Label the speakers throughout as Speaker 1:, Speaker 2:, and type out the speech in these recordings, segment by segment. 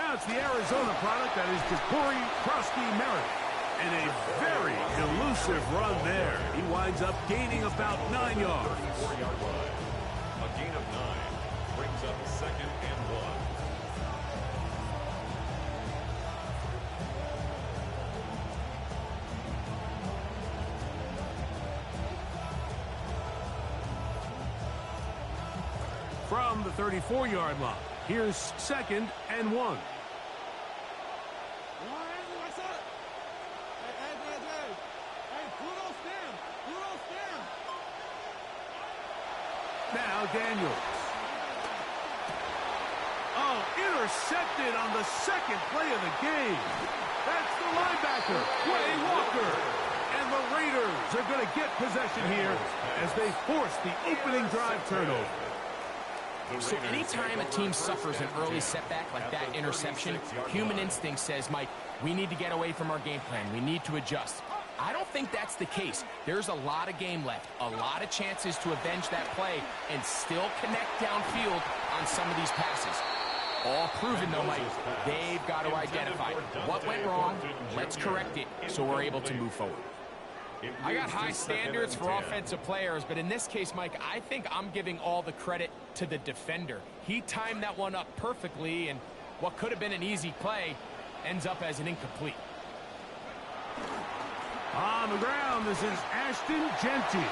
Speaker 1: Now it's the Arizona product that is Ja'Cory Krusty-Merritt. And a very elusive run there. He winds up gaining about 9 yards.
Speaker 2: 34-yard line. A gain of 9 brings up 2nd and 1.
Speaker 1: From the 34-yard line, here's 2nd and 1. Now Daniels. Oh, intercepted on the 2nd play of the game. That's the linebacker, Quay Walker. And the Raiders are going to get possession here as they force the opening drive turnover.
Speaker 3: So anytime a team suffers an early setback like that interception, human instinct says, Mike, we need to get away from our game plan. We need to adjust. I don't think that's the case. There's a lot of game left, a lot of chances to avenge that play and still connect downfield on some of these passes. All proven, though, Mike. They've got to identify what went wrong, let's correct it so we're able to move forward. I got high standards for offensive players, but in this case, Mike, I think I'm giving all the credit to the defender. He timed that one up perfectly, and what could have been an easy play ends up as an incomplete.
Speaker 1: On the ground, this is Ashton Jeanty.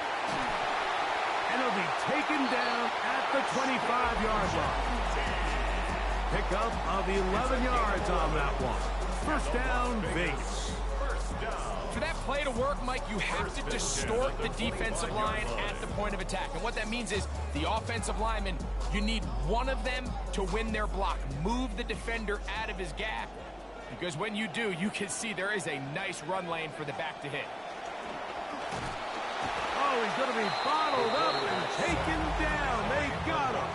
Speaker 1: And he'll be taken down at the 25-yard line. Pickup of 11 yards on that one. First down, Vegas.
Speaker 3: For that play to work, Mike, you have to distort the defensive line at the point of attack. And what that means is the offensive lineman, you need one of them to win their block. Move the defender out of his gap. Because when you do, you can see there is a nice run lane for the back to hit.
Speaker 1: Oh, he's going to be bottled up and taken down. They got him.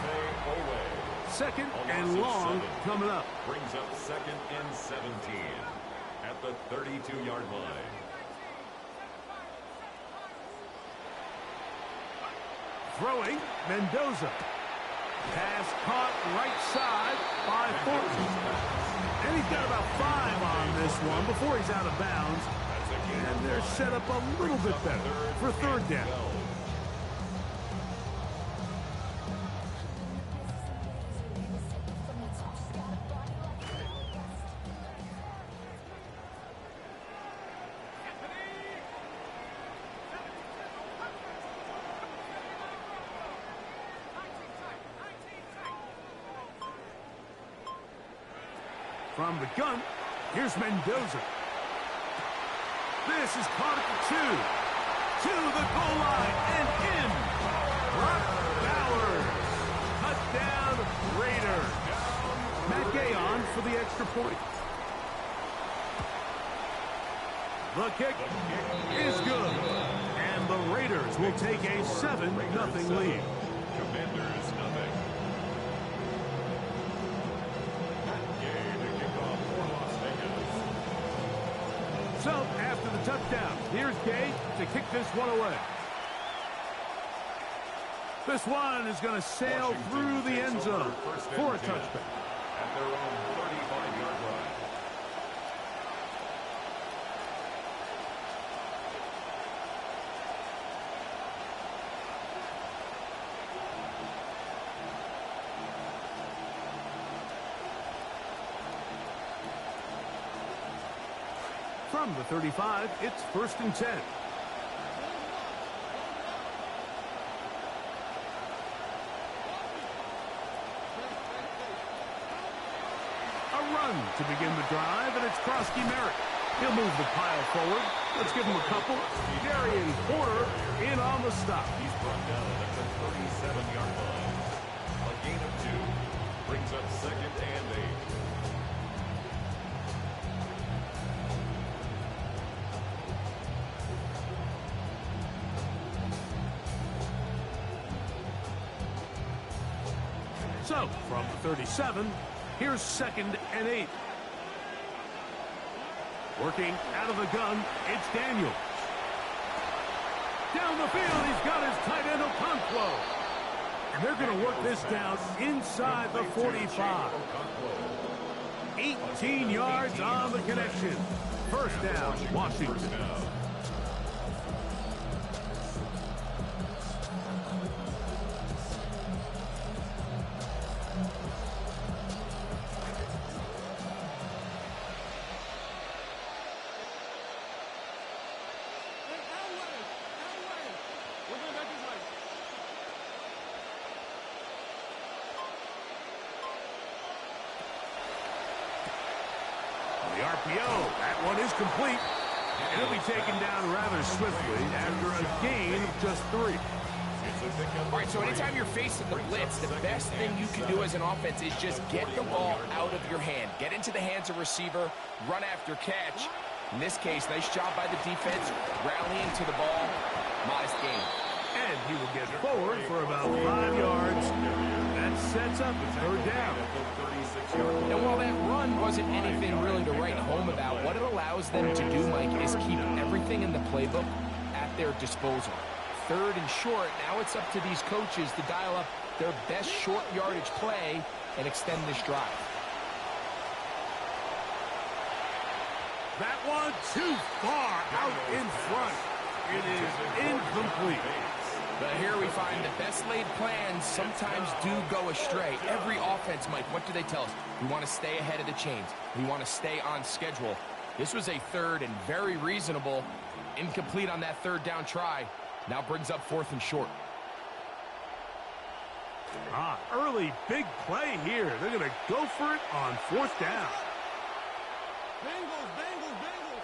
Speaker 1: 2nd and long coming up.
Speaker 2: Brings up 2nd and 17 at the 32-yard line.
Speaker 1: Throwing, Mendoza. Pass caught right side by Thornton. And he's got about 5 on this one before he's out of bounds. And they're set up a little bit better for 3rd down. From the gun, here's Mendoza. This is caught at the 2. To the goal line and in. Brock Bowers. Touchdown, Raiders. Matt Gay on for the extra point. The kick is good. And the Raiders will take a 7-0 lead.
Speaker 2: Commanders, nothing.
Speaker 1: So, after the touchdown, here's Gay to kick this one away. This one is going to sail through the end zone for a touchback.
Speaker 2: At their own 35-yard line.
Speaker 1: From the 35, it's 1st and 10. A run to begin the drive, and it's Krusty-Merritt. He'll move the pile forward. Let's give him a couple. Darian Porter in on the stop.
Speaker 2: He's brought down at the 37-yard line. A gain of 2 brings up 2nd and 8.
Speaker 1: So, from the 37, here's 2nd and 8. Working out of the gun, it's Daniels. Down the field, he's got his tight end Okonkwo. And they're going to work this down inside the 45. 18 yards on the connection. First down, Washington. The RPO, that one is complete. And it'll be taken down rather swiftly after a gain of just 3.
Speaker 3: All right, so anytime you're facing the blitz, the best thing you can do as an offense is just get the ball out of your hand. Get into the hands of receiver, run after catch. In this case, nice job by the defense, rallying to the ball. Modest gain.
Speaker 1: And he will get forward for about 5 yards. That sets up a third down.
Speaker 3: And while that run wasn't anything really to write home about, what it allows them to do, Mike, is keep everything in the playbook at their disposal. Third and short, now it's up to these coaches to dial up their best short yardage play and extend this drive.
Speaker 1: That one too far out in front. It is incomplete.
Speaker 3: But here we find the best laid plans sometimes do go astray. Every offense, Mike, what do they tell us? We want to stay ahead of the chains. We want to stay on schedule. This was a third and very reasonable. Incomplete on that third down try. Now brings up fourth and short.
Speaker 1: Early big play here. They're going to go for it on fourth down.
Speaker 4: Bengals, Bengals, Bengals.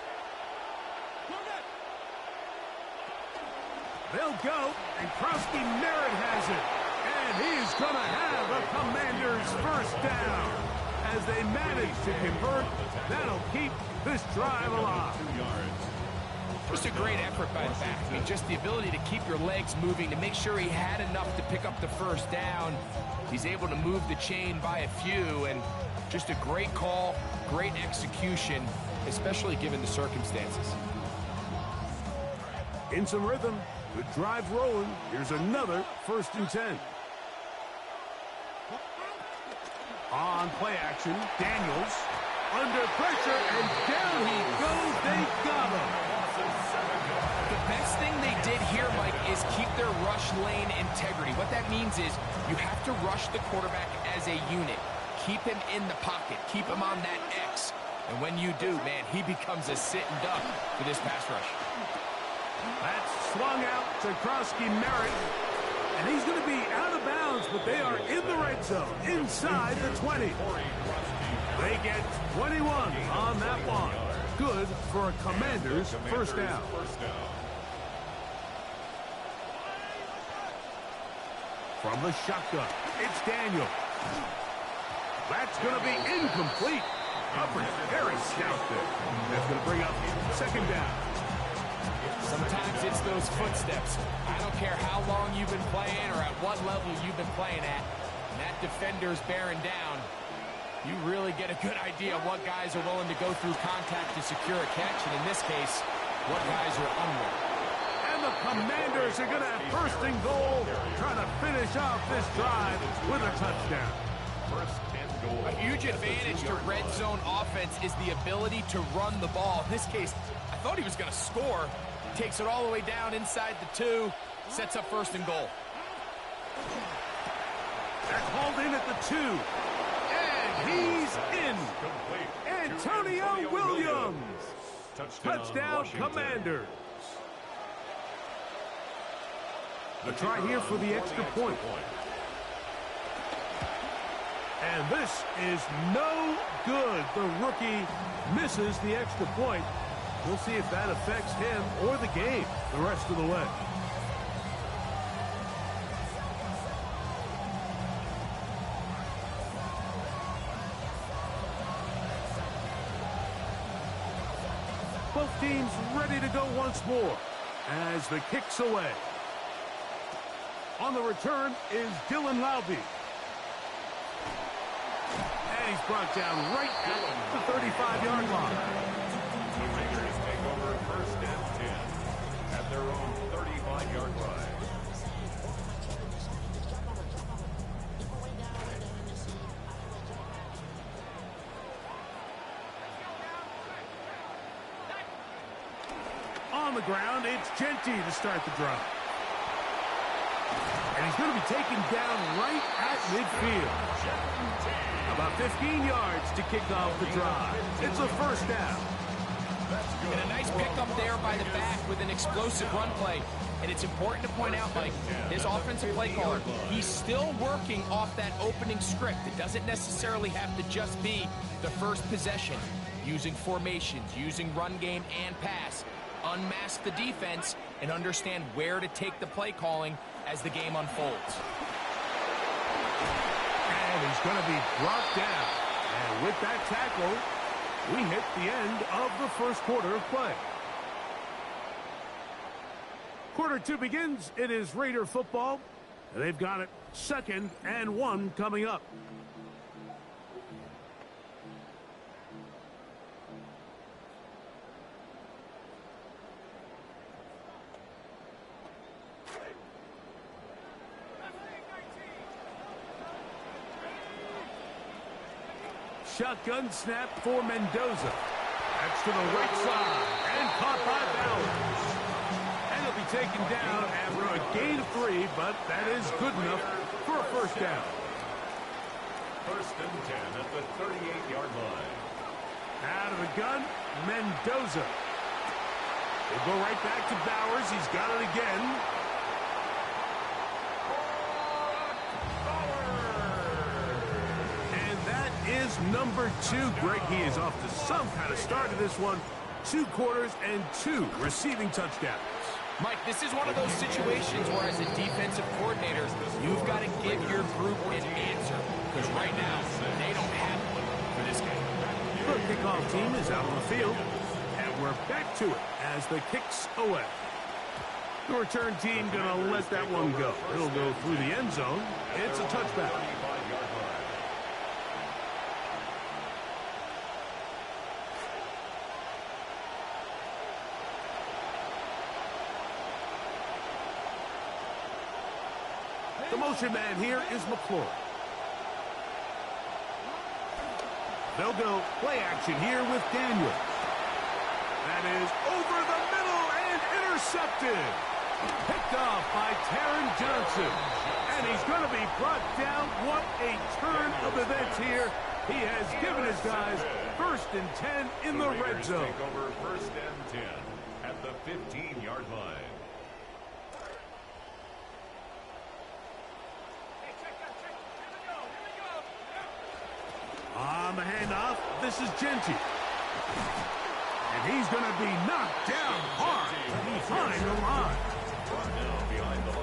Speaker 1: They'll go, and Krosky Merritt has it. And he's going to have a Commanders first down. As they manage to convert, that'll keep this drive alive.
Speaker 3: Just a great effort by the back. I mean, just the ability to keep your legs moving, to make sure he had enough to pick up the first down. He's able to move the chain by a few, and just a great call, great execution, especially given the circumstances.
Speaker 1: In some rhythm, the drive rolling. Here's another first and 10. On play action, Daniels under pressure, and down he goes. They got him.
Speaker 3: The best thing they did here, Mike, is keep their rush lane integrity. What that means is you have to rush the quarterback as a unit. Keep him in the pocket. Keep him on that X. And when you do, man, he becomes a sitting duck for this pass rush.
Speaker 1: That's swung out to Krosky Merritt. And he's going to be out of bounds, but they are in the red zone, inside the 20. They get 21 on that one. Good for a Commanders first down. From the shotgun, it's Daniel. That's going to be incomplete. Coverage very stout there. That's going to bring up second down.
Speaker 3: Sometimes it's those footsteps. I don't care how long you've been playing or at what level you've been playing at. And that defender's bearing down. You really get a good idea of what guys are willing to go through contact to secure a catch, and in this case, what guys are unwilling.
Speaker 1: And the Commanders are going to have first and goal, trying to finish off this drive with a touchdown.
Speaker 3: A huge advantage to red zone offense is the ability to run the ball. In this case, I thought he was going to score. Takes it all the way down inside the 2, sets up first and goal.
Speaker 1: That's hauled in at the 2. And he's in. Antonio Williams. Touchdown, Commanders. A try here for the extra point. And this is no good. The rookie misses the extra point. We'll see if that affects him or the game the rest of the way. Both teams ready to go once more as the kick's away. On the return is Dylan Laube. And he's brought down right at the 35-yard line.
Speaker 2: The Raiders take over first and 10 at their own 35-yard line.
Speaker 1: the ground, it's Jeanty to start the drive. And he's going to be taken down right at midfield. About 15 yards to kick off the drive. It's a first down.
Speaker 3: And a nice pickup there by the back with an explosive run play. And it's important to point out, Mike, his offensive play caller, he's still working off that opening script. It doesn't necessarily have to just be the first possession. Using formations, using run game and pass. Unmask the defense and understand where to take the play calling as the game unfolds.
Speaker 1: And he's going to be brought down. And with that tackle, we hit the end of the first quarter of play. Quarter 2 begins. It is Raider football. They've got it 2nd and 1 coming up. Shotgun snap for Mendoza. That's to the right side and caught by Bowers. And he'll be taken down after a gain of 3, but that is good enough for a first down.
Speaker 2: 1st and 10 at the 38-yard line.
Speaker 1: Out of the gun, Mendoza. We'll go right back to Bowers. He's got it again. Is number 2. Greg, he is off to some kind of start in this one. 2 quarters and 2 receiving touchdowns.
Speaker 3: Mike, this is one of those situations where as a defensive coordinator, you've got to give your group an answer. Because right now, they don't have one for this game.
Speaker 1: The kickoff team is out on the field. And we're back to it as the kicks away. The return team going to let that one go. It'll go through the end zone. It's a touchback. The motion man here is McClure. They'll go play action here with Daniel. That is over the middle and intercepted. Picked off by Taron Johnson. And he's going to be brought down. What a turn of events here. He has given his guys 1st and 10 in the red zone.
Speaker 2: Take over 1st and 10 at the 15-yard line.
Speaker 1: On the handoff, this is Jeanty. And he's going to be knocked down hard behind the line.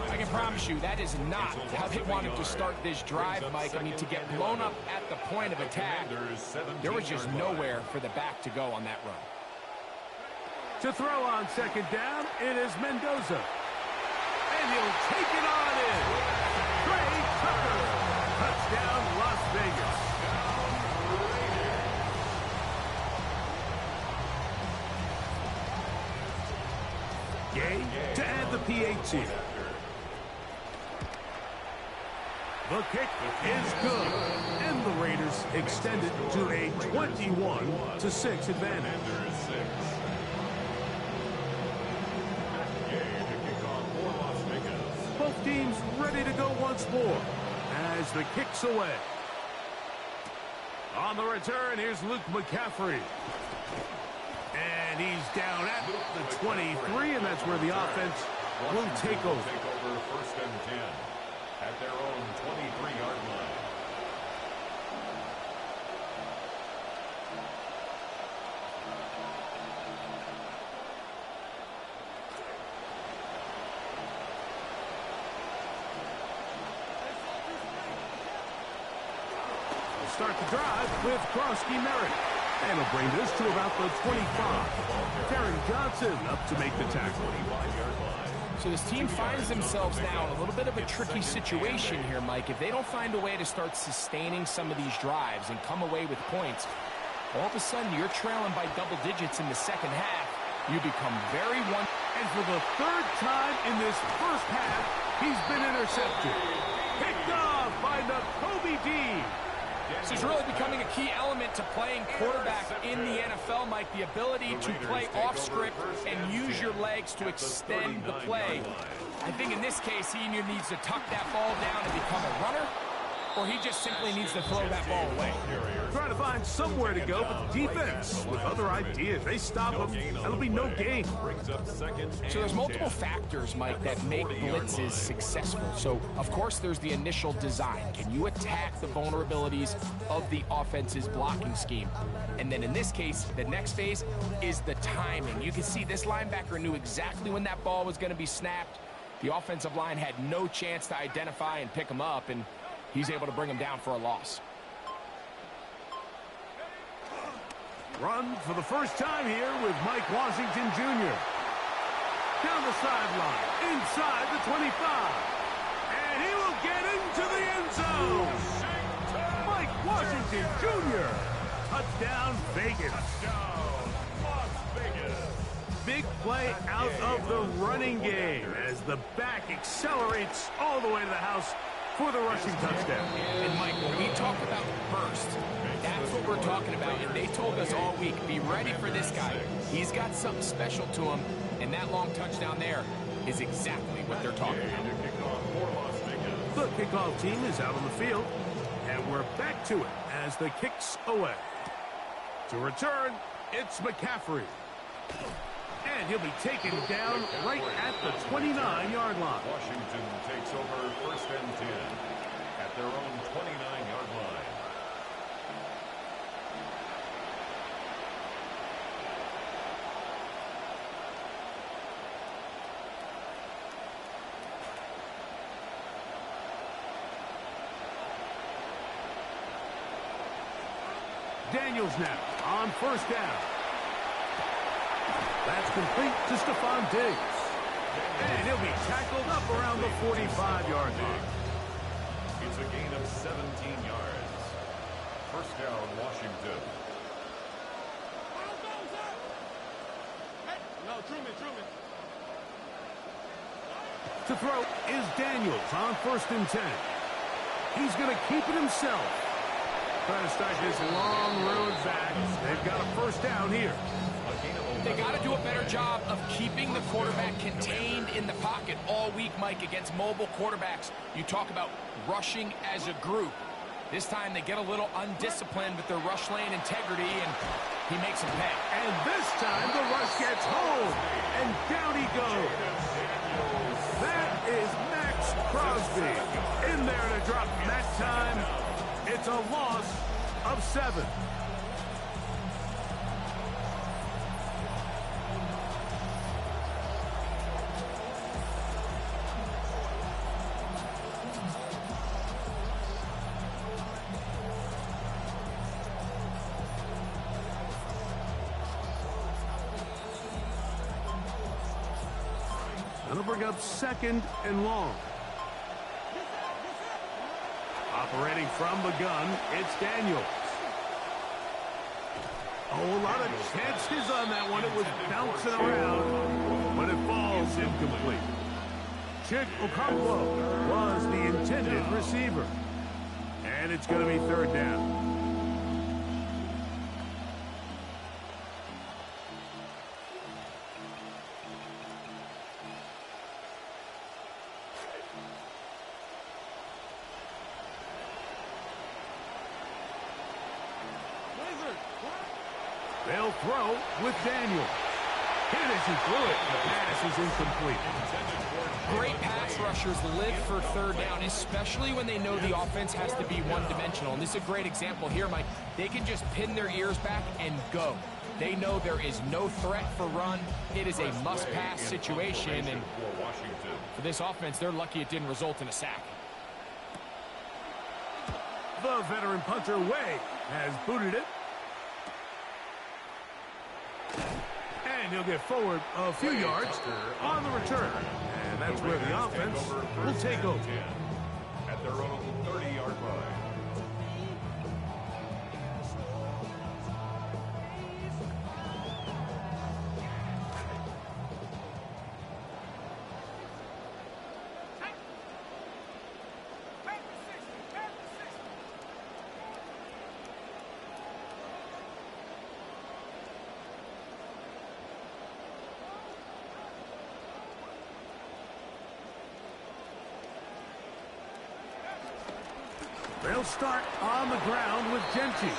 Speaker 3: I can promise you that is not how they wanted to start this drive, Mike. I mean, to get blown up at the point of attack, there was just nowhere for the back to go on that run.
Speaker 1: To throw on 2nd down, it is Mendoza. And he'll take it on in. Trey Tucker. Touchdown, Las Vegas. Gay to add the PAT. The kick is good. And the Raiders extend it to a 21-6 advantage. Both teams ready to go once more as the kick's away. On the return, here's Luke McCaffrey. And he's down at the 23, and that's where the offense will take over.
Speaker 2: 1st and 10 at their own 23-yard line.
Speaker 1: We'll start the drive with Krosky Merritt. And he'll bring this to about the 25. Taron Johnson up to make the tackle.
Speaker 3: So this team finds themselves now in a little bit of a tricky situation here, Mike. If they don't find a way to start sustaining some of these drives and come away with points, all of a sudden you're trailing by double digits in the 2nd half. You become very one.
Speaker 1: And for the 3rd time in this first half, he's been intercepted. Picked off by Nakobe Dean.
Speaker 3: This is really becoming a key element to playing quarterback in the NFL, Mike. The ability to play off script and use your legs to extend the play. I think in this case, he either needs to tuck that ball down and become a runner, or he just simply needs to throw that ball away.
Speaker 1: Trying to find somewhere to go, but the defense, with other ideas, they stop him. That'll be no gain.
Speaker 3: So there's multiple factors, Mike, that make blitzes successful. So, of course, there's the initial design. Can you attack the vulnerabilities of the offense's blocking scheme? And then in this case, the next phase is the timing. You can see this linebacker knew exactly when that ball was going to be snapped. The offensive line had no chance to identify and pick him up, and he's able to bring him down for a loss.
Speaker 1: Run for the first time here with Mike Washington Jr. Down the sideline, inside the 25. And he will get into the end zone. Mike Washington Jr. Touchdown Vegas. Big play out of the running game as the back accelerates all the way to the house for the rushing touchdown.
Speaker 3: And Mike, when we talk about burst, that's what we're talking about. And they told us all week, be ready for this guy. He's got something special to him, and that long touchdown there is exactly what they're talking about.
Speaker 1: The kickoff team is out on the field, and we're back to it as the kick's away. To return, it's McCaffrey. And he'll be taken down right at the 29-yard line.
Speaker 2: Washington takes over 1st and 10 at their own 29-yard line.
Speaker 1: Daniels now on 1st down. That's complete to Stephon Diggs. And he'll be tackled up around the 45-yard line.
Speaker 2: It's a gain of 17 yards. 1st down, Washington.
Speaker 4: No, Truman.
Speaker 1: To throw is Daniels on 1st and 10. He's going to keep it himself. Trying to start this long road back. They've got a 1st down here.
Speaker 3: They got to do a better job of keeping the quarterback contained in the pocket all week, Mike, against mobile quarterbacks. You talk about rushing as a group. This time they get a little undisciplined with their rush lane integrity, and he makes them pay.
Speaker 1: And this time the rush gets home, and down he goes. That is Max Crosby in there to drop him. That time it's a loss of 7. That'll bring up 2nd and long. Operating from the gun, it's Daniels. Oh, a lot of chances on that one. It was bouncing around, but it falls incomplete. Chig Okonkwo was the intended receiver. And it's going to be 3rd down. They'll throw with Daniel. Hit as he threw it. The pass is incomplete.
Speaker 3: Great pass rushers live for 3rd down, especially when they know the offense has to be one-dimensional. And this is a great example here, Mike. They can just pin their ears back and go. They know there is no threat for run. It is a must-pass situation. And for this offense, they're lucky it didn't result in a sack.
Speaker 1: The veteran punter, Way, has booted it. And he'll get forward a few yards on the return. And that's where the offense will take over.
Speaker 2: At their own 30-yard line.
Speaker 1: They'll start on the ground with Genchi.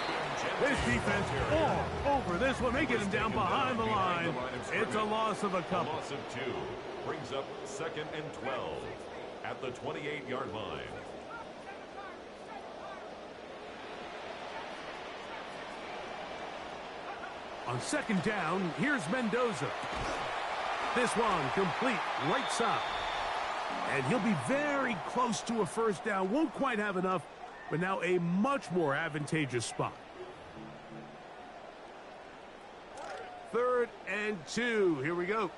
Speaker 1: This defense all over this one. They get him down behind the line. It's a loss of a couple.
Speaker 2: A loss of 2 brings up 2nd and 12 at the 28-yard line.
Speaker 1: On 2nd down, here's Mendoza. This one complete right side. And he'll be very close to a first down. Won't quite have enough, but now a much more advantageous spot. 3rd and 2. Here we go.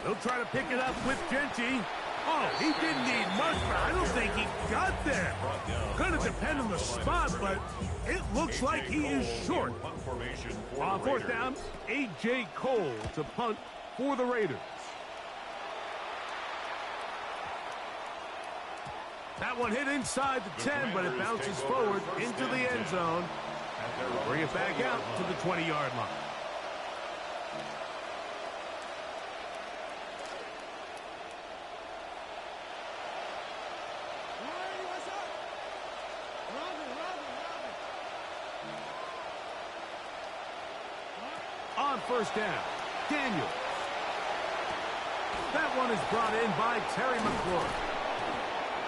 Speaker 1: They'll try to pick it up with Genchi. Oh, he didn't need much, but I don't think he got there. Going to depend on the spot, but it looks like he is short. On 4th down, A.J. Cole to punt for the Raiders. That one hit inside the 10, but it bounces forward into the end zone. Bring it back out to the 20-yard line. On 1st down, Daniel. That one is brought in by Terry McLaurin.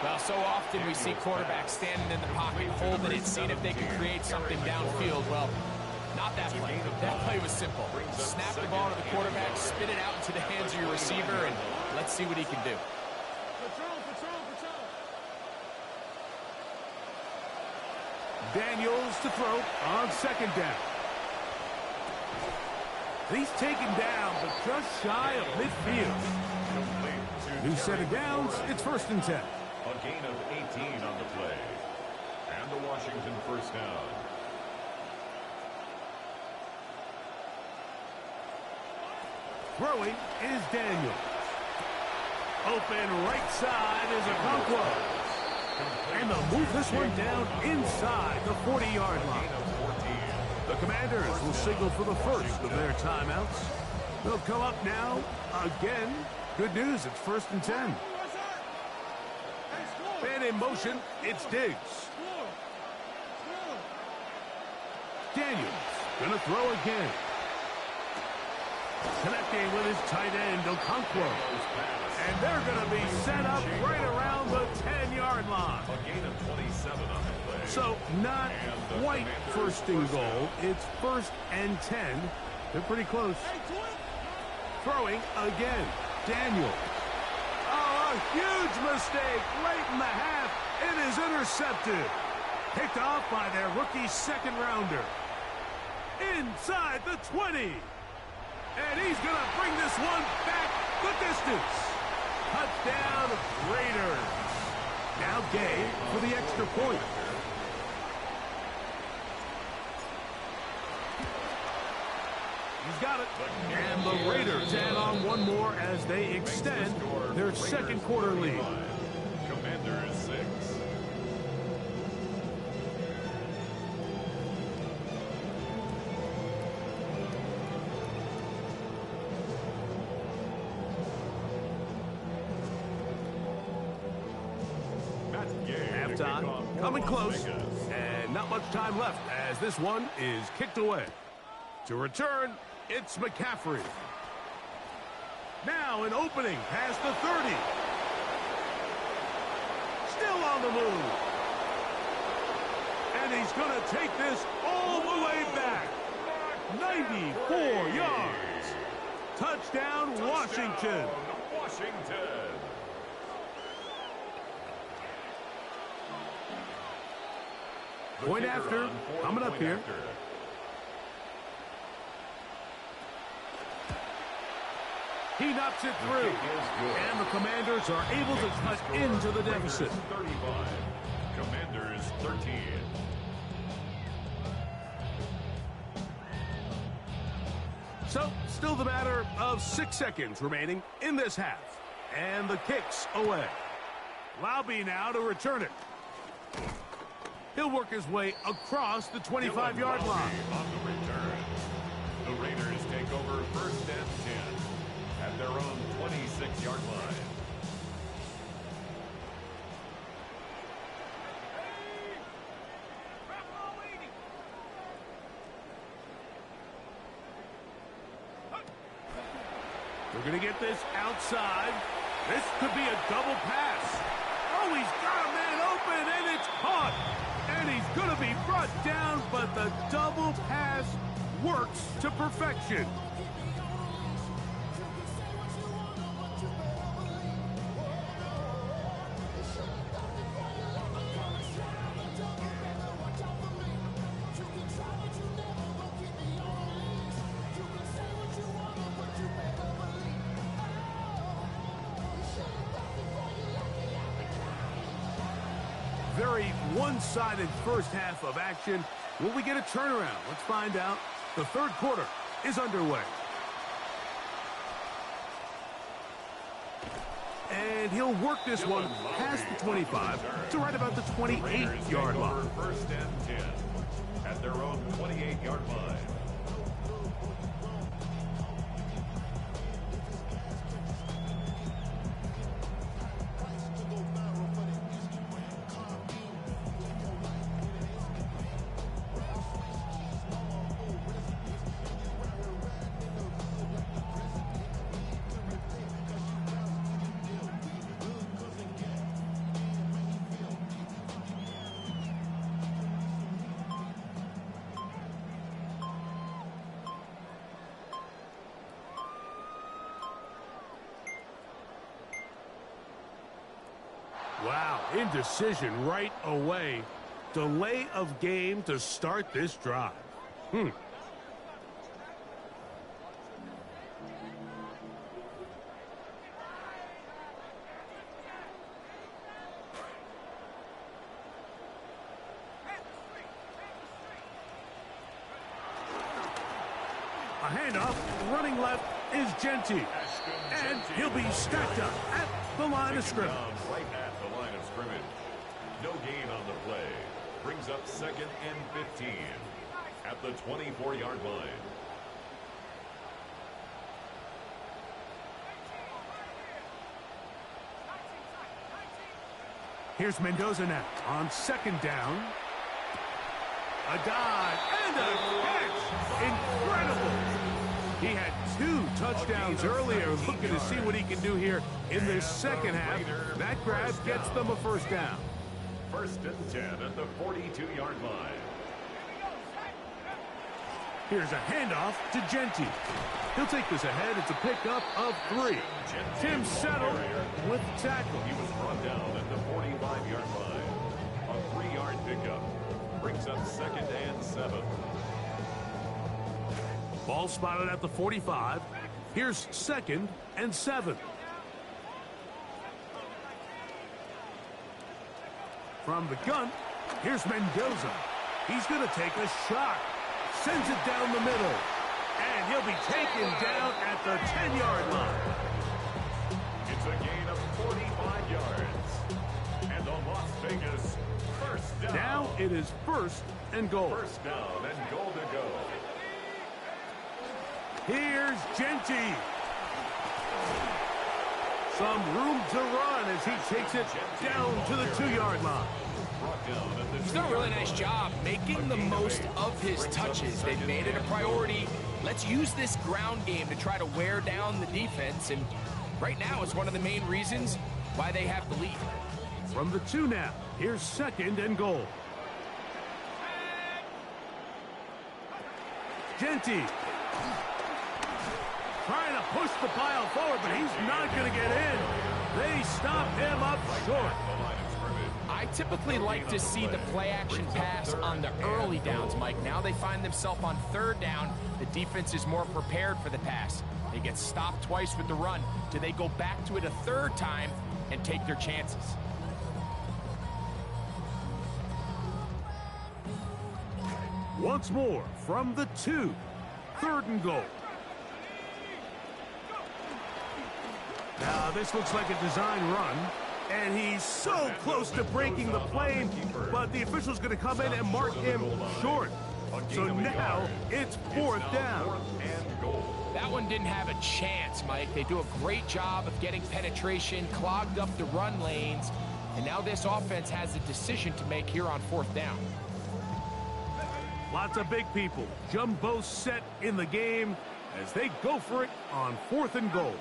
Speaker 3: Well, so often we see quarterbacks standing in the pocket, holding it, seeing if they can create something downfield. Well, not that play. That play was simple. Snap the ball to the quarterback, spit it out into the hands of your receiver, and let's see what he can do.
Speaker 1: Daniels to throw on 2nd down. He's taken down, but just shy of midfield. New set of downs. It's 1st and 10.
Speaker 2: A gain of 18 on the play. And the Washington first down.
Speaker 1: Throwing is Daniel. Open right side is Okonkwo. And they'll move this one down inside the 40-yard line. The Commanders will signal for the first of their timeouts. They'll come up now again. Good news, it's 1st and 10. And in motion, it's Diggs. Daniels gonna throw again. Connecting with his tight end, Okonkwo. And they're gonna be set up right around the 10-yard line.
Speaker 2: A gain of 27 on the play.
Speaker 1: So not quite 1st and goal. It's 1st and 10. They're pretty close. Throwing again. Daniel. Oh, a huge mistake late in the half. It is intercepted. Picked off by their rookie 2nd rounder. Inside the 20. And he's going to bring this one back the distance. Touchdown, Raiders. Now Gay for the extra point. He's got it. And the Raiders add on one more as they extend their 2nd quarter lead.
Speaker 2: Commanders 6.
Speaker 1: Halftime coming close, and not much time left as this one is kicked away. To return, it's McCaffrey. Now an opening past the 30. Still on the move. And he's going to take this all the way back. 94 yards. Touchdown, Washington.
Speaker 2: Washington.
Speaker 1: Point after, coming up here. He knocks it through. And the Commanders are able to cut into the deficit.
Speaker 2: 35. Commanders 13.
Speaker 1: So, still the matter of 6 seconds remaining in this half. And the kick's away. Laube now to return it. He'll work his way across the 25-yard line.
Speaker 2: On the return. The Raiders take over 1st and 10 at their own 26-yard line.
Speaker 1: They're going to get this outside. This could be a double pass. Oh, he's got a man open, and it's caught. And he's going to be brought down, but the double pass works to perfection. Very one-sided first half of action. Will we get a turnaround? Let's find out. The third quarter is underway. And he'll work this one past the 25 to right about the 28-yard line.
Speaker 2: First and 10 at their own 28-yard line.
Speaker 1: Wow, indecision right away. Delay of game to start this drive. A handoff, running left is Jeanty. And he'll be stacked up at the line of scrimmage.
Speaker 2: Right at the line of scrimmage. No gain on the play. Brings up second and 15 at the 24-yard line.
Speaker 1: Here's Mendoza now on second down. A dive and a catch. Incredible. He had 2 touchdowns earlier, looking to see what he can do here in this second half. That grab gets them a first down.
Speaker 2: First and 10 at the 42-yard line.
Speaker 1: Here's a handoff to Jeanty. He'll take this ahead. It's a pickup of 3. Tim Settle with the tackle.
Speaker 2: He was brought down at the 45-yard line. A 3-yard pickup. Brings up second and 7.
Speaker 1: Ball spotted at the 45. Here's second and 7. From the gun, here's Mendoza. He's going to take a shot. Sends it down the middle. And he'll be taken down at the 10-yard line.
Speaker 2: It's a gain of 45 yards. And the Las Vegas first down.
Speaker 1: Now it is first and goal.
Speaker 2: First down and goal to go.
Speaker 1: Here's Jeanty. Some room to run as he takes it down to the 2-yard line.
Speaker 3: He's done a really nice job making the most of his touches. They've made it a priority. Let's use this ground game to try to wear down the defense. And right now it's one of the main reasons why they have the lead.
Speaker 1: From the 2 now, here's second and goal. Jeanty. Trying to push the pile forward, but he's not going to get in. They stop him up short.
Speaker 3: I typically like to see the play-action pass on the early downs, Mike. Now they find themselves on third down. The defense is more prepared for the pass. They get stopped twice with the run. Do they go back to it a third time and take their chances?
Speaker 1: Once more from the 2. Third and goal. Now this looks like a design run. And he's so close to breaking the plane, but the official's going to come in and mark him short. So now it's fourth down.
Speaker 3: That one didn't have a chance, Mike. They do a great job of getting penetration, clogged up the run lanes, and now this offense has a decision to make here on fourth down.
Speaker 1: Lots of big people. Jumbo set in the game. as they go for it on 4th and goal.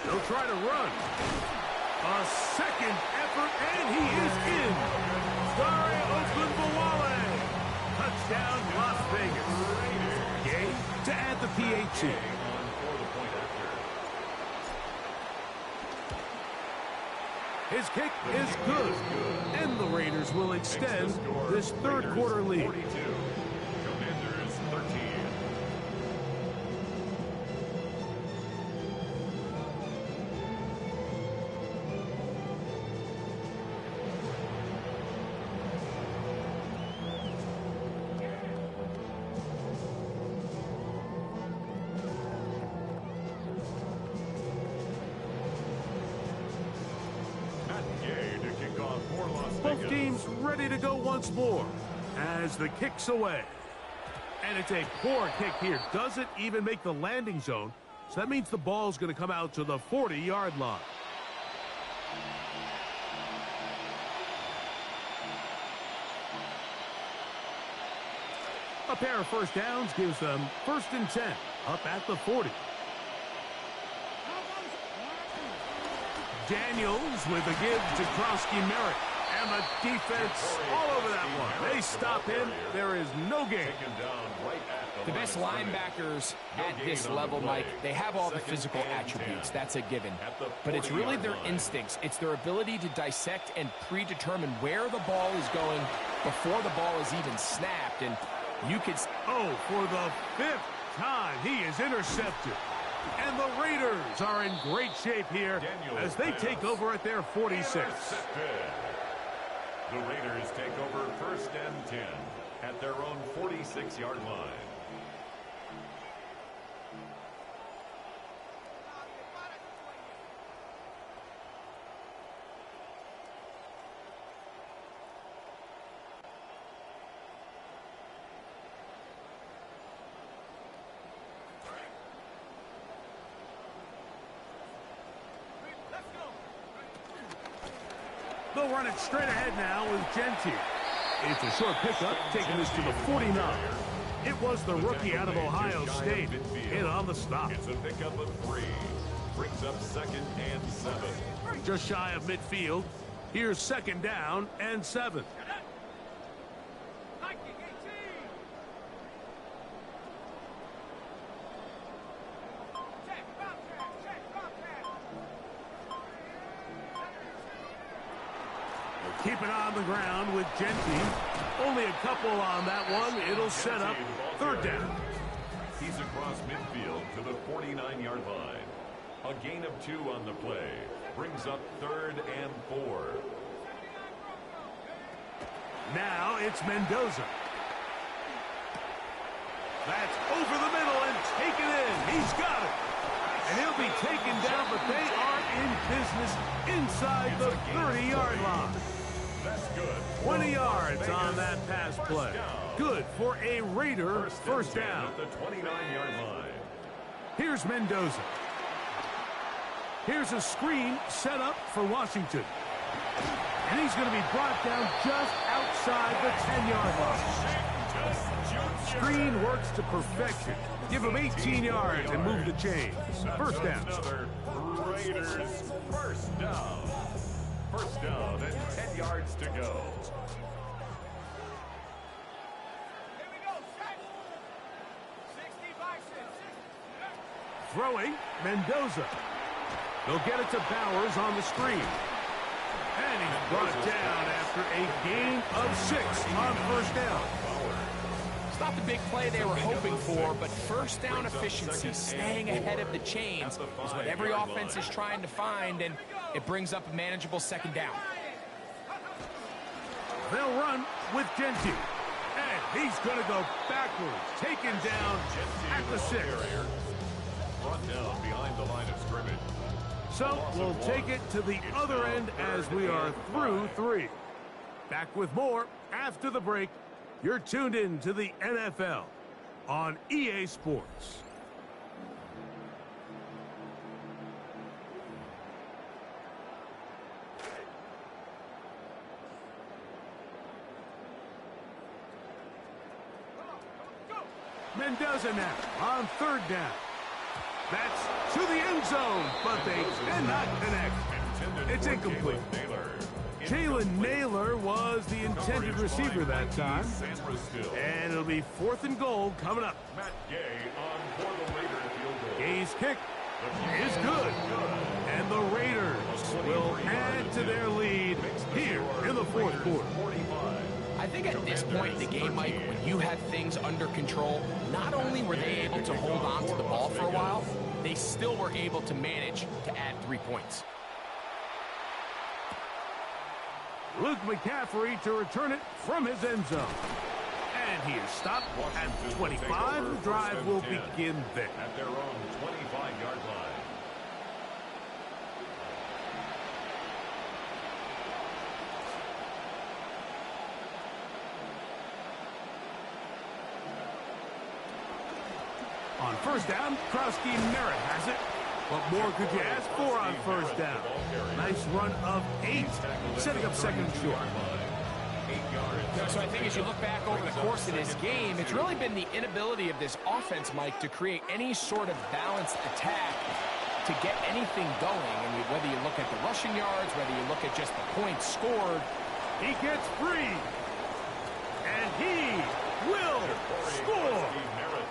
Speaker 1: They'll try to run. A second effort, and he is in. Dare Ogunbowale. Touchdown, Las Vegas. Gay to add the PAT. His kick is good, and the Raiders will extend this third quarter lead.
Speaker 2: 42, Commanders 13.
Speaker 1: Both teams ready to go once more as the kick's away. And it's a poor kick here. Doesn't even make the landing zone. So that means the ball's going to come out to the 40-yard line. A pair of first downs gives them 1st and 10 up at the 40. Daniels with a give to Krosky-Merritt. And the defense all over that one. They stop him. There is no gain.
Speaker 3: The best linebackers at this level, Mike, they have all the physical attributes. That's a given. But it's really their instincts. It's their ability to dissect and predetermine where the ball is going before the ball is even snapped. And you could...
Speaker 1: Oh, for the 5th time, he is intercepted. And the Raiders are in great shape here as they take over at their 46.
Speaker 2: The Raiders take over 1st and 10 at their own 46-yard line.
Speaker 1: They'll run it straight ahead now with Gentile. It's a short pickup, taking this to the 49. It was the rookie out of Ohio State in on the stop.
Speaker 2: It's a pickup of 3. Brings up 2nd and 7.
Speaker 1: Just shy of midfield. Here's 2nd down and 7. Keep it on the ground with Gentile. Only a couple on that one. It'll set up 3rd down.
Speaker 2: He's across midfield to the 49-yard line. A gain of 2 on the play. Brings up 3rd and 4.
Speaker 1: Now it's Mendoza. That's over the middle and taken in. He's got it. And he'll be taken down, but they are in business inside the 30-yard line.
Speaker 2: That's good.
Speaker 1: 20 yards on that pass play. Good for a Raider first down.
Speaker 2: At the 29-yard line.
Speaker 1: Here's Mendoza. Here's a screen set up for Washington. And he's going to be brought down just outside the 10-yard line. Screen works to perfection. Give him 18 yards and move the chains. First down.
Speaker 2: Another Raiders first down. First down and 10 yards to go.
Speaker 1: Throwing, Mendoza. They'll get it to Bowers on the screen. And he's brought down after a gain of 6 on first down.
Speaker 3: It's not the big play they were hoping for, but first down efficiency, staying ahead of the chains, is what every offense is trying to find, and it brings up a manageable 2nd down.
Speaker 1: They'll run with Gentile. And he's going to go backwards, taken down at the 6.
Speaker 2: Brought down behind the line of scrimmage.
Speaker 1: So we'll take it to the other end as we are through 3. Back with more after the break. You're tuned in to the NFL on EA Sports. Mendoza now on third down. That's to the end zone, but they cannot connect. It's incomplete. Jalen Naylor was the intended receiver that time. And it'll be 4th and goal coming up.
Speaker 2: Matt Gay on for the Raiders field goal.
Speaker 1: Gay's kick is good. And the Raiders will add to their lead here in the 4th quarter.
Speaker 3: I think at this point in the game, Mike, when you have things under control, not only were they able to hold on to the ball for a while, they still were able to manage to add 3 points.
Speaker 1: Luke McCaffrey to return it from his end zone. And he is stopped at 25. The drive will begin there.
Speaker 2: At their own 25-yard line.
Speaker 1: On first down, Krusky Merritt has it. What more could you ask for on first down? Nice run of 8, setting up second and short.
Speaker 3: So I think as you look back over the course of this game, it's really been the inability of this offense, Mike, to create any sort of balanced attack to get anything going. I mean, whether you look at the rushing yards, whether you look at just the points scored.
Speaker 1: He gets free. And he will score.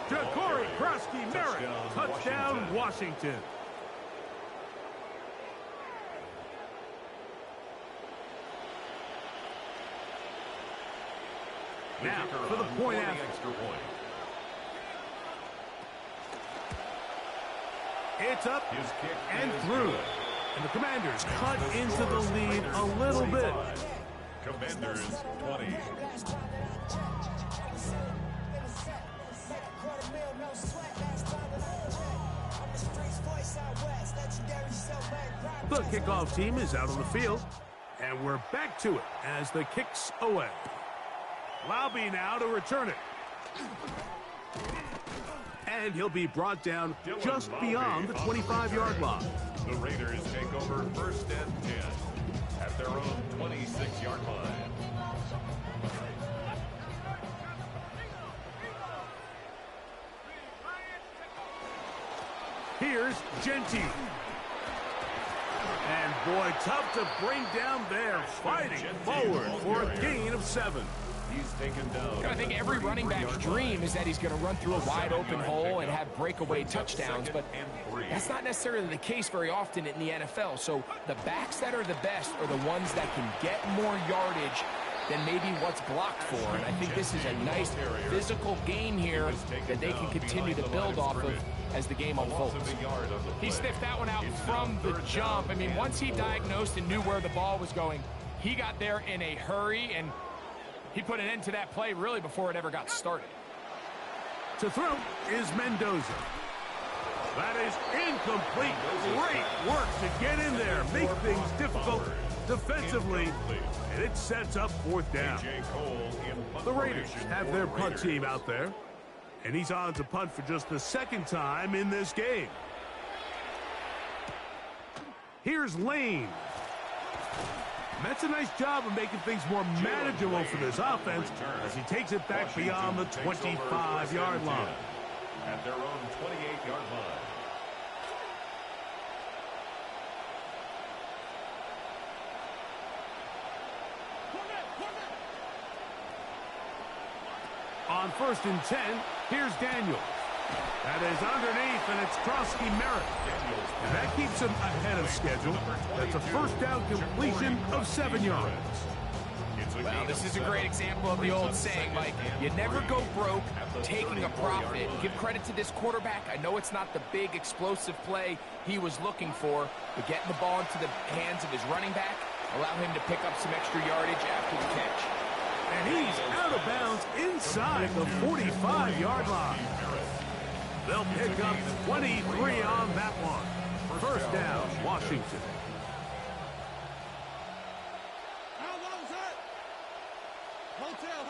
Speaker 1: Ja'Cory Krusky Merritt, touchdown Washington. Now for the point after. It's up and through. And the Commanders cut into the lead a little bit.
Speaker 2: Commanders 20.
Speaker 1: The kickoff team is out on the field, and we're back to it as the kick's away. Laube now to return it. And he'll be brought down just beyond the 25-yard line.
Speaker 2: The Raiders take over 1st and 10 at their own 26-yard line.
Speaker 1: Here's Genty. And boy, tough to bring down there, fighting forward for a gain of 7.
Speaker 2: He's taken down.
Speaker 3: I think every running back's dream is that he's going to run through a wide open hole and have breakaway touchdowns, but that's not necessarily the case very often in the NFL. So the backs that are the best are the ones that can get more yardage than maybe what's blocked for. And I think this is a nice physical game here that they can continue to build off of as the game unfolds. He sniffed that one out from the jump. I mean, once he diagnosed and knew where the ball was going, he got there in a hurry, and he put an end to that play really before it ever got started.
Speaker 1: To throw is Mendoza. That is incomplete. Great work to get in there, make things difficult defensively, and it sets up 4th down. The Raiders have their punt team out there, and he's on to punt for just the 2nd time in this game. Here's Lane. That's a nice job of making things more manageable for this offense as he takes it back beyond the 25-yard line.
Speaker 2: At their own 28-yard line.
Speaker 1: On 1st and 10, here's Daniels. That is underneath, and it's Krusky Merritt. And that keeps him ahead of schedule. That's a 1st down completion of 7 yards.
Speaker 3: Well, this is a great example of the old saying, Mike, you never go broke taking a profit. Give credit to this quarterback. I know it's not the big explosive play he was looking for, but getting the ball into the hands of his running back, allow him to pick up some extra yardage after the catch.
Speaker 1: And he's out of bounds inside the 45-yard line. They'll pick up 23 on that one. 1st down, Washington.
Speaker 4: What was that? Hotel.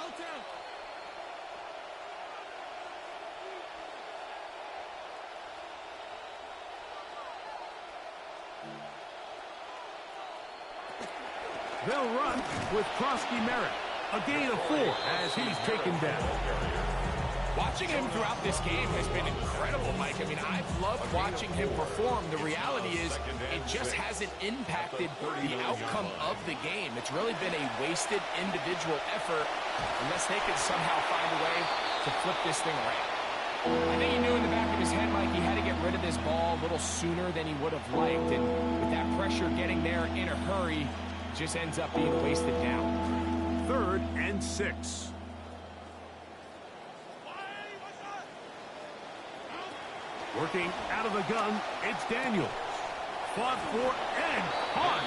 Speaker 1: They'll run with Krusky Merritt. A gain of 4 as he's taken down.
Speaker 3: Watching him throughout this game has been incredible, Mike. I mean, I've loved watching him perform. The reality is it just hasn't impacted the outcome of the game. It's really been a wasted individual effort unless they could somehow find a way to flip this thing around. I think he knew in the back of his head, Mike, he had to get rid of this ball a little sooner than he would have liked. And with that pressure getting there in a hurry, it just ends up being wasted down.
Speaker 1: 3rd and 6. Working out of the gun, it's Daniels. Fought for and caught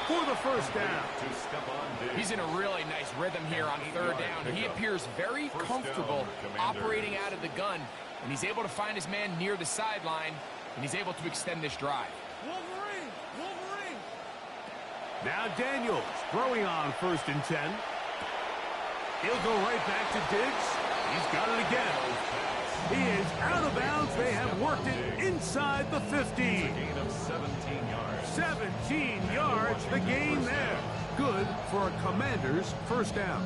Speaker 1: for the first down.
Speaker 3: He's in a really nice rhythm here on 3rd down. He appears very comfortable operating out of the gun, and he's able to find his man near the sideline, and he's able to extend this drive.
Speaker 4: Wolverine! Wolverine!
Speaker 1: Now Daniels throwing on 1st and 10. He'll go right back to Diggs. He's got it again. He is out of bounds. They have worked it inside the 50.
Speaker 2: Gain of 17 yards.
Speaker 1: 17 yards, the gain there. Good for a Commander's first down.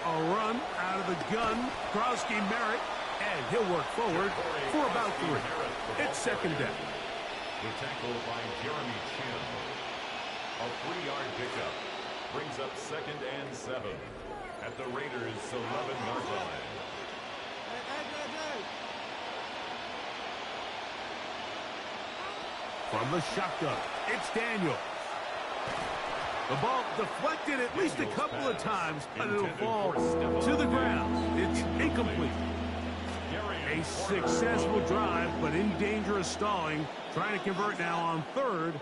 Speaker 1: A run out of the gun. Krowski Merritt, and he'll work forward for about 3. It's 2nd down.
Speaker 2: The tackle by Jeremy Chin. A 3-yard pickup brings up 2nd and 7 at the Raiders' 11-yard line.
Speaker 1: From the shotgun, it's Daniels. The ball deflected at least a couple of times, but it'll fall to the ground. It's incomplete. A successful drive, but in danger of stalling. Trying to convert now on 3rd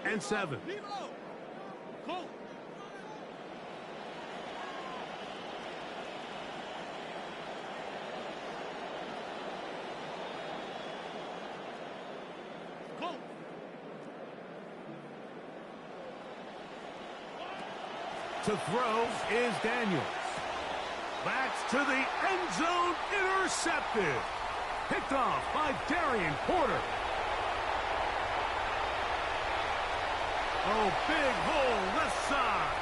Speaker 1: and 7. To throw is Daniels. Backs to the end zone, intercepted. Picked off by Darian Porter. Oh, big hole left side.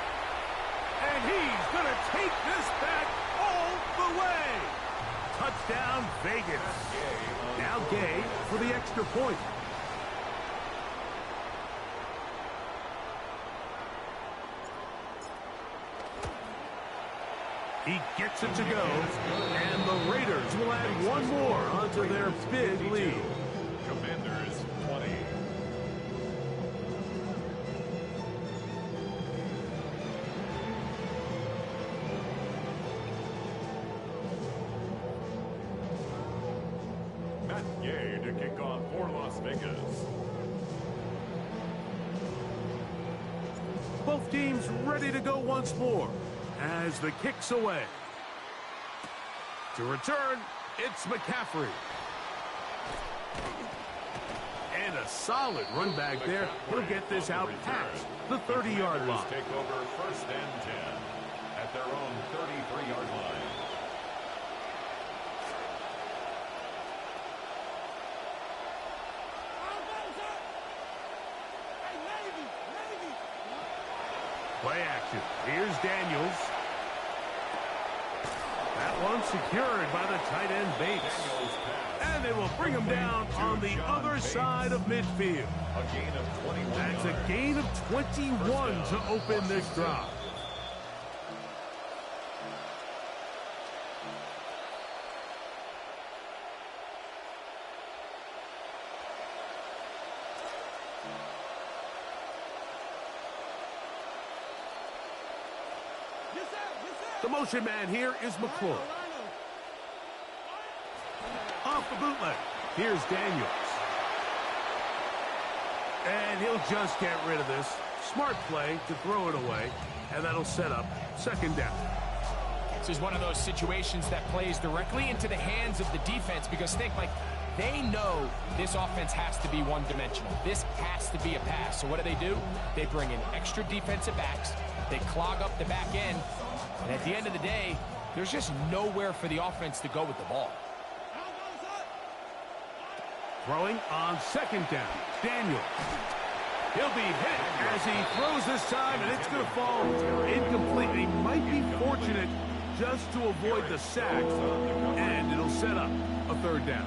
Speaker 1: And he's going to take this back all the way. Touchdown, Vegas. Now Gay for the extra point. He gets it to go, and the Raiders will add one more onto their big lead.
Speaker 2: Commanders 20. Matt Gay to kick off for Las Vegas.
Speaker 1: Both teams ready to go once more. As the kick's away. To return, it's McCaffrey. And a solid run back there. He'll get this out past the 30-yard line.
Speaker 2: Take over 1st and 10 at their own 33-yard line.
Speaker 1: Play action. Here's Daniels. That one secured by the tight end Bates. And they will bring him down on the other side of midfield.
Speaker 2: A gain of 21
Speaker 1: That's a gain of 21 to open this drive. The motion man here is McClure. Off the bootleg. Here's Daniels. And he'll just get rid of this. Smart play to throw it away. And that'll set up 2nd down.
Speaker 3: This is one of those situations that plays directly into the hands of the defense because think, like, they know this offense has to be one-dimensional. This has to be a pass. So what do? They bring in extra defensive backs. They clog up the back end. And at the end of the day, there's just nowhere for the offense to go with the ball.
Speaker 1: Throwing on second down. Daniel. He'll be hit as he throws this time, and it's going to fall incomplete. He might be fortunate just to avoid the sack, and it'll set up a third down.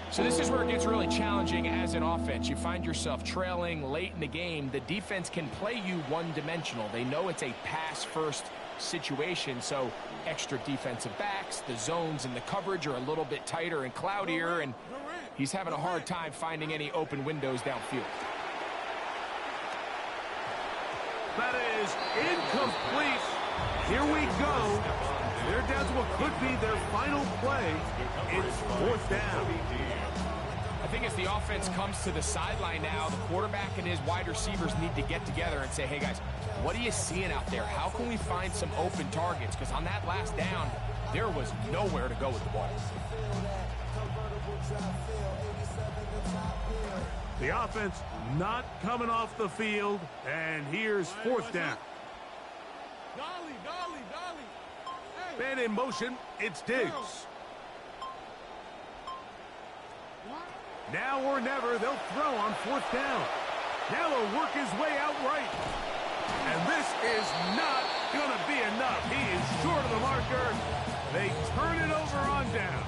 Speaker 3: So this is where it gets really challenging as an offense. You find yourself trailing late in the game. The defense can play you one-dimensional. They know it's a pass-first situation, so extra defensive backs, the zones and the coverage are a little bit tighter and cloudier, and he's having a hard time finding any open windows downfield.
Speaker 1: That is incomplete. Here we go. They're down to what could be their final play. It's fourth down.
Speaker 3: I think as the offense comes to the sideline now, the quarterback and his wide receivers need to get together and say, hey, guys, what are you seeing out there? How can we find some open targets? Because on that last down, there was nowhere to go with the ball.
Speaker 1: The offense not coming off the field, and here's fourth down.
Speaker 4: Dolly.
Speaker 1: Man in motion, it's Diggs. Now or never, they'll throw on fourth down. Now he'll work his way out right. And this is not going to be enough. He is short of the marker. They turn it over on down.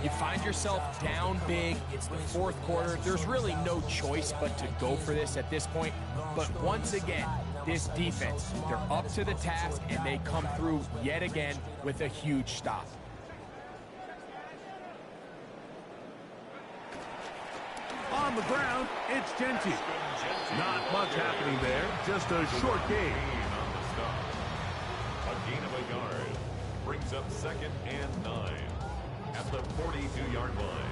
Speaker 3: You find yourself down big. It's the fourth quarter. There's really no choice but to go for this at this point. But once again, this defense, they're up to the task, and they come through yet again with a huge stop.
Speaker 1: On the ground, it's Genty. Not much happening there. Just a short gain.
Speaker 2: A gain of a yard brings up 2nd and 9 at the 42-yard line.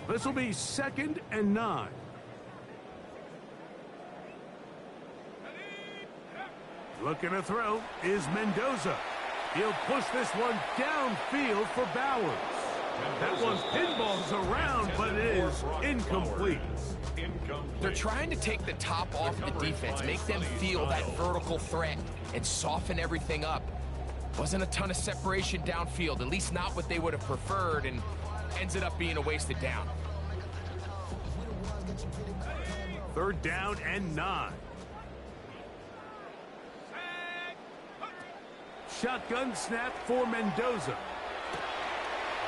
Speaker 1: This will be 2nd and 9. Looking to throw is Mendoza. He'll push this one downfield for Bowers. That one pinballs around, but it is incomplete.
Speaker 3: They're trying to take the top off the defense, make them feel that vertical threat, and soften everything up. Wasn't a ton of separation downfield, at least not what they would have preferred, and ends it up being a wasted down.
Speaker 1: 3rd down and 9. Shotgun snap for Mendoza.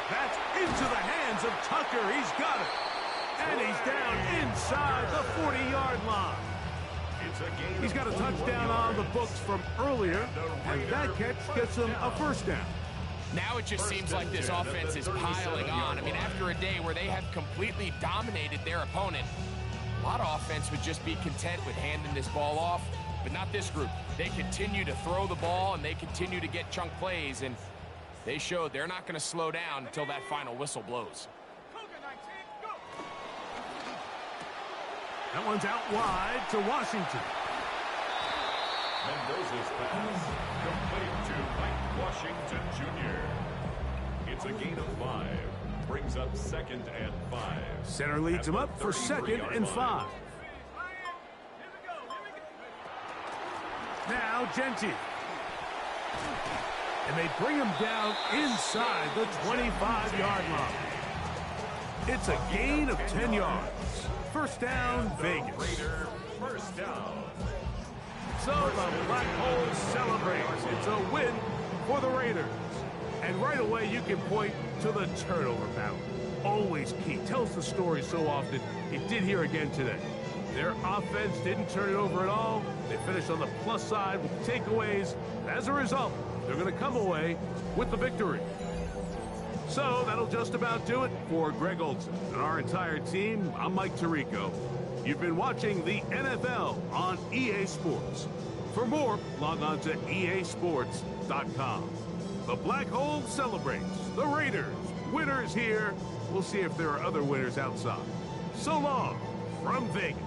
Speaker 1: That's into the hands of Tucker. He's got it. And he's down inside the 40-yard line. He's got a touchdown on the books from earlier, and that catch gets him a first down.
Speaker 3: Now it just seems like this offense is piling on. I mean, after a day where they have completely dominated their opponent, a lot of offense would just be content with handing this ball off, but not this group. They continue to throw the ball, and they continue to get chunk plays, and they showed they're not going to slow down until that final whistle blows.
Speaker 1: That one's out wide to Washington.
Speaker 2: Mendoza's pass complete to Mike Washington Jr. It's a gain of 5. Brings up 2nd and 5.
Speaker 1: Center leads him up for 2nd and 5. Now Genty. And they bring him down inside the 25-yard line. It's a gain of 10 yards. First down, Vegas.
Speaker 2: First down.
Speaker 1: So the Black Hole celebrates. It's a win for the Raiders. And right away you can point to the turnover battle. Always key. Tells the story so often. It did here again today. Their offense didn't turn it over at all. They finished on the plus side with takeaways. As a result, they're going to come away with the victory. So that'll just about do it for Greg Olsen and our entire team. I'm Mike Tirico. You've been watching the NFL on EA Sports. For more, log on to easports.com. The Black Hole celebrates. The Raiders, winners here. We'll see if there are other winners outside. So long from Vegas.